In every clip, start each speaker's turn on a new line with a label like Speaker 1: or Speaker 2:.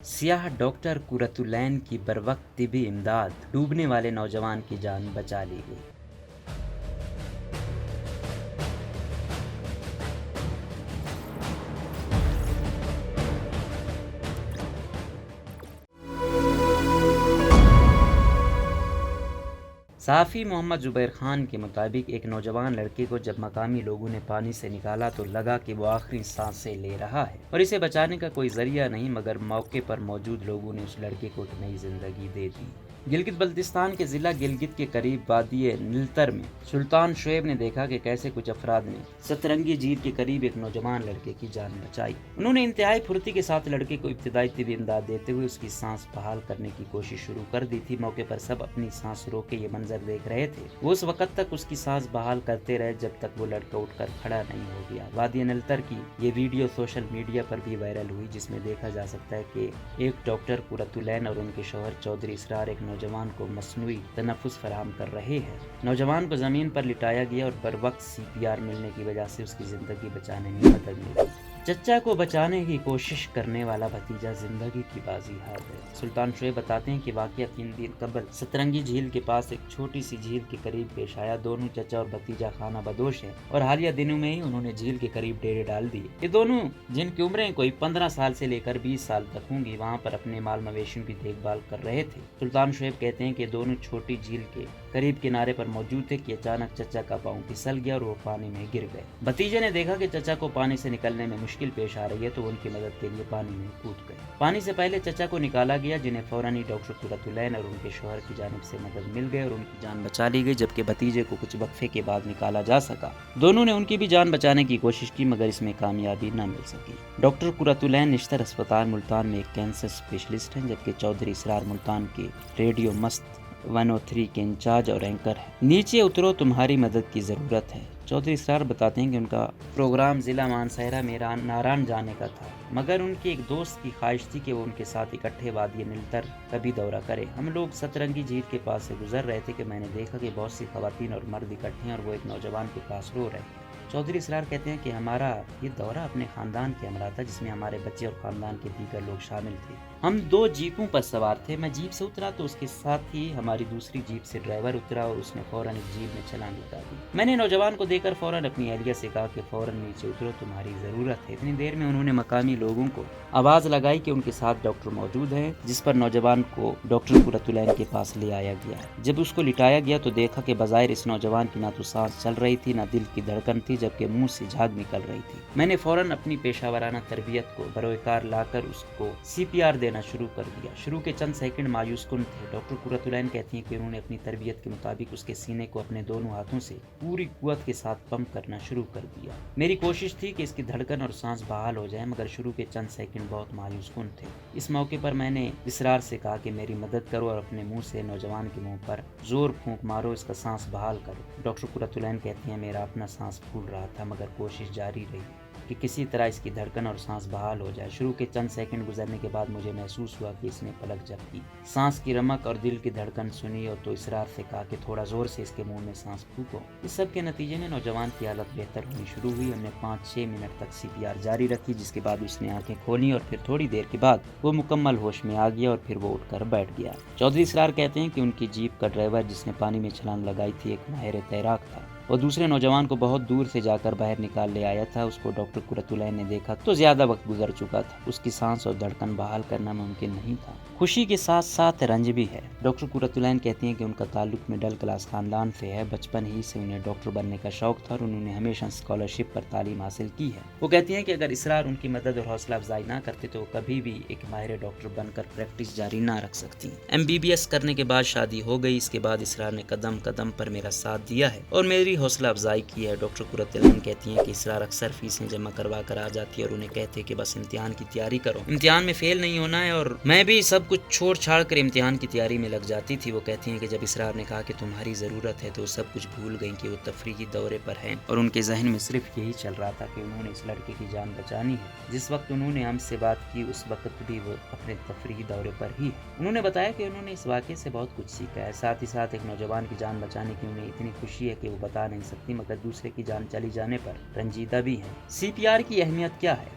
Speaker 1: سیاح ڈاکٹر قرۃالعین کی بروقت طبی امداد، ڈوبنے والے نوجوان کی جان بچا لی گئی۔ صحافی محمد زبیر خان کے مطابق ایک نوجوان لڑکے کو جب مقامی لوگوں نے پانی سے نکالا تو لگا کہ وہ آخری سانسیں لے رہا ہے اور اسے بچانے کا کوئی ذریعہ نہیں، مگر موقع پر موجود لوگوں نے اس لڑکے کو ایک نئی زندگی دے دی۔ گلگت بلتستان کے ضلع گلگت کے قریب وادی نیلتر میں سلطان شعیب نے دیکھا کہ کیسے کچھ افراد نے سترنگی جھیل کے قریب ایک نوجوان لڑکے کی جان بچائی۔ انہوں نے انتہائی پھرتی کے ساتھ لڑکے کو ابتدائی طبی امداد دیتے ہوئے اس کی سانس بحال کرنے کی کوشش شروع کر دی تھی۔ موقع پر سب اپنی سانس روکے یہ منظر دیکھ رہے تھے۔ وہ اس وقت تک اس کی سانس بحال کرتے رہے جب تک وہ لڑکا اٹھ کر کھڑا نہیں ہو گیا۔ وادی نیلتر کی یہ ویڈیو سوشل میڈیا پر بھی وائرل ہوئی، جس میں دیکھا جا سکتا ہے کہ ایک ڈاکٹر قرۃالعین اور ان کے شوہر چودھری اسرار ایک نوجوان کو مصنوعی تنفس فراہم کر رہے ہیں۔ نوجوان کو زمین پر لٹایا گیا اور بروقت CPR ملنے کی وجہ سے اس کی زندگی بچانے میں مدد ملی۔ چچا کو بچانے کی کوشش کرنے والا بھتیجا زندگی کی بازی ہار گیا۔ سلطان شعیب بتاتے ہیں کہ واقعہ 3 دن قبل سترنگی جھیل کے پاس ایک چھوٹی سی جھیل کے قریب پیش آیا۔ دونوں چچا اور بھتیجا خانہ بدوش ہیں اور حالیہ دنوں میں ہی انہوں نے جھیل کے قریب ڈیرے ڈال دیے۔ یہ دونوں، جن کی عمریں کوئی 15 سال سے لے کر 20 سال تک ہوں گی، وہاں پر اپنے مال مویشیوں کی دیکھ بھال کر رہے تھے۔ سلطان شعیب کہتے ہیں کہ دونوں چھوٹی جھیل کے قریب کنارے پر موجود تھے کہ اچانک چچا کا پاؤں پھسل گیا اور وہ پانی میں گر گئے۔ بھتیجے نے دیکھا کہ چچا کو پانی سے نکلنے میں مشکل پیش آ رہی ہے تو ان کی مدد کے لیے پانی میں کود گئے۔ پانی سے پہلے چچا کو نکالا گیا، جنہیں فوراً ہی ڈاکٹر قرۃالعین اور ان کے شوہر کی جانب سے مدد مل گئی اور ان کی جان بچا لی گئی، جبکہ بھتیجے کو کچھ وقفے کے بعد نکالا جا سکا۔ دونوں نے ان کی بھی جان بچانے کی کوشش کی، مگر اس میں کامیابی نہ مل سکی۔ ڈاکٹر قرۃالعین نشتر اسپتال ملتان میں ایک کینسر اسپیشلسٹ ہیں، جبکہ چودھری اسرار ملتان کے ریڈیو مست 103 کے انچارج اور اینکر ہیں۔ نیچے اترو، تمہاری مدد کی ضرورت ہے۔ چودھری اسرار بتاتے ہیں کہ ان کا پروگرام ضلع مانسہرہ میں ناران جانے کا تھا، مگر ان کے ایک دوست کی خواہش تھی کہ وہ ان کے ساتھ اکٹھے وادی نیلتر کا بھی دورہ کرے۔ ہم لوگ سترنگی جھیل کے پاس سے گزر رہے تھے کہ میں نے دیکھا کہ بہت سی خواتین اور مرد اکٹھے ہیں اور وہ ایک نوجوان کے پاس رو رہے ہیں۔ چودھری اسرار کہتے ہیں کہ ہمارا یہ دورہ اپنے خاندان کے ہمراہ تھا، جس میں ہمارے بچے اور خاندان کے دیگر لوگ شامل تھے۔ ہم 2 جیپوں پر سوار تھے۔ میں جیپ سے اترا تو اس کے ساتھ ہی ہماری دوسری جیپ سے ڈرائیور اترا اور اس نے فوراً ایک جیپ میں چھلانگ لگا دی۔ میں نے نوجوان کو دیکھ کر فوراً اپنی اہلیہ سے کہا کہ فوراً نیچے اترو، تمہاری ضرورت ہے۔ اتنی دیر میں انہوں نے مقامی لوگوں کو آواز لگائی کہ ان کے ساتھ ڈاکٹر موجود ہیں، جس پر نوجوان کو ڈاکٹر قرۃالعین کے پاس لے آیا گیا۔ جب اس کو لٹایا گیا تو دیکھا کہ بظاہر اس نوجوان کی نہ تو سانس چل رہی تھی، نہ دل کی دھڑکن تھی، جبکہ منہ سے جھاگ نکل رہی تھی۔ میں نے فوراً اپنی پیشہ ورانہ تربیت کو بروئے کار لا کر اس کو CPR دینا شروع کر دیا۔ شروع کے چند سیکنڈ مایوس کن تھے۔ ڈاکٹر قرۃالعین کہتی ہیں کہ انہوں نے اپنی تربیت کے مطابق اس کے سینے کو اپنے دونوں ہاتھوں سے پوری قوت کے ساتھ پمپ کرنا شروع کر دیا۔ میری کوشش تھی کہ اس کی دھڑکن اور سانس بحال ہو جائے، مگر شروع کے چند سیکنڈ بہت مایوس کن تھے۔ اس موقع پر میں نے اسرار سے کہا کہ میری مدد کرو اور اپنے منہ سے نوجوان کے منہ پر زور پھونک مارو، اس کا سانس بحال کرو۔ ڈاکٹر قرۃالعین کہتی ہیں میرا اپنا سانس پھول رہا تھا، مگر کوشش جاری رہی کہ کسی طرح اس کی دھڑکن اور سانس بحال ہو جائے۔ شروع کے چند سیکنڈ گزرنے کے بعد مجھے محسوس ہوا کہ اس نے پلک جھپکی، سانس کی رمق اور دل کی دھڑکن سنی اور تو اسرار سے کہا کہ تھوڑا زور سے اس کے منہ میں سانس پھونکو۔ اس سب کے نتیجے میں نوجوان کی حالت بہتر ہونی شروع ہوئی۔ ہم نے 5-6 منٹ تک CPR جاری رکھی، جس کے بعد اس نے آنکھیں کھولی اور پھر تھوڑی دیر کے بعد وہ مکمل ہوش میں آ گیا اور پھر وہ اٹھ کر بیٹھ گیا۔ چودھری اسرار کہتے ہیں کہ ان کی جیپ کا ڈرائیور، جس نے پانی میں چھلانگ لگائی تھی، ایک ماہر تیراک تھا۔ وہ دوسرے نوجوان کو بہت دور سے جا کر باہر نکال لے آیا تھا۔ اس کو ڈاکٹر قرۃالعین نے دیکھا تو زیادہ وقت گزر چکا تھا، اس کی سانس اور دھڑکن بحال کرنا ممکن نہیں تھا۔ خوشی کے ساتھ ساتھ رنج بھی ہے۔ ڈاکٹر قرۃالعین کہتی ہیں کہ ان کا تعلق مڈل کلاس خاندان سے ہے۔ بچپن ہی سے انہیں ڈاکٹر بننے کا شوق تھا اور انہوں نے ہمیشہ اسکالرشپ پر تعلیم حاصل کی ہے۔ وہ کہتی ہیں کہ اگر اسرار ان کی مدد اور حوصلہ افزائی نہ کرتے تو وہ کبھی بھی ایک ماہر ڈاکٹر بن کر پریکٹس جاری نہ رکھ سکتی۔ MBBS کرنے کے بعد شادی ہو گئی۔ اس کے بعد اسرار نے قدم قدم پر میرا ساتھ دیا ہے اور میری حوصلہ افزائی کی ہے۔ ڈاکٹر قرۃالعین کہتی ہیں کہ اسرار اکثر فیسیں جمع کروا کر آ جاتی ہے اور انہیں کہتے کہ بس امتحان کی تیاری کرو، امتحان میں فیل نہیں ہونا ہے، اور میں بھی سب کچھ چھوڑ چھاڑ کر امتحان کی تیاری میں لگ جاتی تھی۔ وہ کہتی ہیں کہ جب اسرار نے کہا کہ تمہاری ضرورت ہے تو وہ سب کچھ بھول گئیں کہ وہ تفریحی دورے پر ہیں اور ان کے ذہن میں صرف یہی چل رہا تھا کہ انہوں نے اس لڑکے کی جان بچانی ہے۔ جس وقت انہوں نے ہم سے بات کی اس وقت بھی وہ اپنے تفریحی دورے پر ہی۔ انہوں نے بتایا کہ انہوں نے اس واقعے سے بہت کچھ سیکھا ہے، ساتھ ہی ساتھ ایک نوجوان کی جان بچانے کی انہیں اتنی خوشی ہے کہ وہ بتا نہیں سکتی، مگر دوسرے کی جان چلی جانے پر رنجیدہ بھی ہیں۔ CPR کی اہمیت کیا ہے؟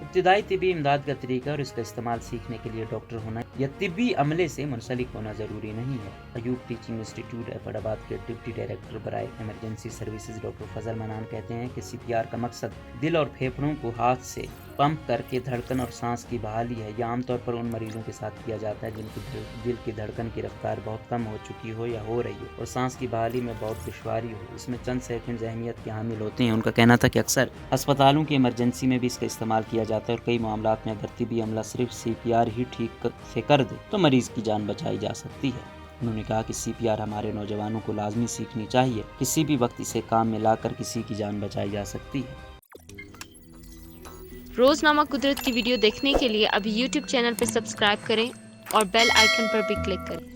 Speaker 1: ابتدائی طبی امداد کا طریقہ اور اس کا استعمال سیکھنے کے لیے ڈاکٹر ہونا یا طبی عملے سے منسلک ہونا ضروری نہیں ہے۔ ایوب ٹیچنگ انسٹیٹیوٹ ایفرڈ آباد کے ڈپٹی ڈائریکٹر برائے ایمرجنسی سروسز ڈاکٹر فضل منان کہتے ہیں کہ CPR کا مقصد دل اور پھیپھڑوں کو ہاتھ سے پمپ کر کے دھڑکن اور سانس کی بحالی ہے۔ یہ عام طور پر ان مریضوں کے ساتھ کیا جاتا ہے جن کی دل کی دھڑکن کی رفتار بہت کم ہو چکی ہو یا ہو رہی ہو اور سانس کی بحالی میں بہت دشواری ہو۔ اس میں چند سیکنڈ اہمیت کے حامل ہوتے ہیں۔ ان کا کہنا تھا کہ اکثر اسپتالوں کی ایمرجنسی میں بھی اس کا استعمال کیا جاتا ہے اور کئی معاملات میں اگر طبی عملہ صرف CPR ہی ٹھیک سے کر دے تو مریض کی جان بچائی جا سکتی ہے۔ انہوں نے کہا کہ CPR ہمارے نوجوانوں کو لازمی سیکھنی چاہیے، کسی بھی وقت اسے کام میں لا کر کسی کی جان بچائی جا سکتی ہے۔
Speaker 2: روزنامہ قدرت کی ویڈیو دیکھنے کے لیے ابھی YouTube چینل پر سبسکرائب کریں اور بیل آئیکن پر بھی کلک کریں۔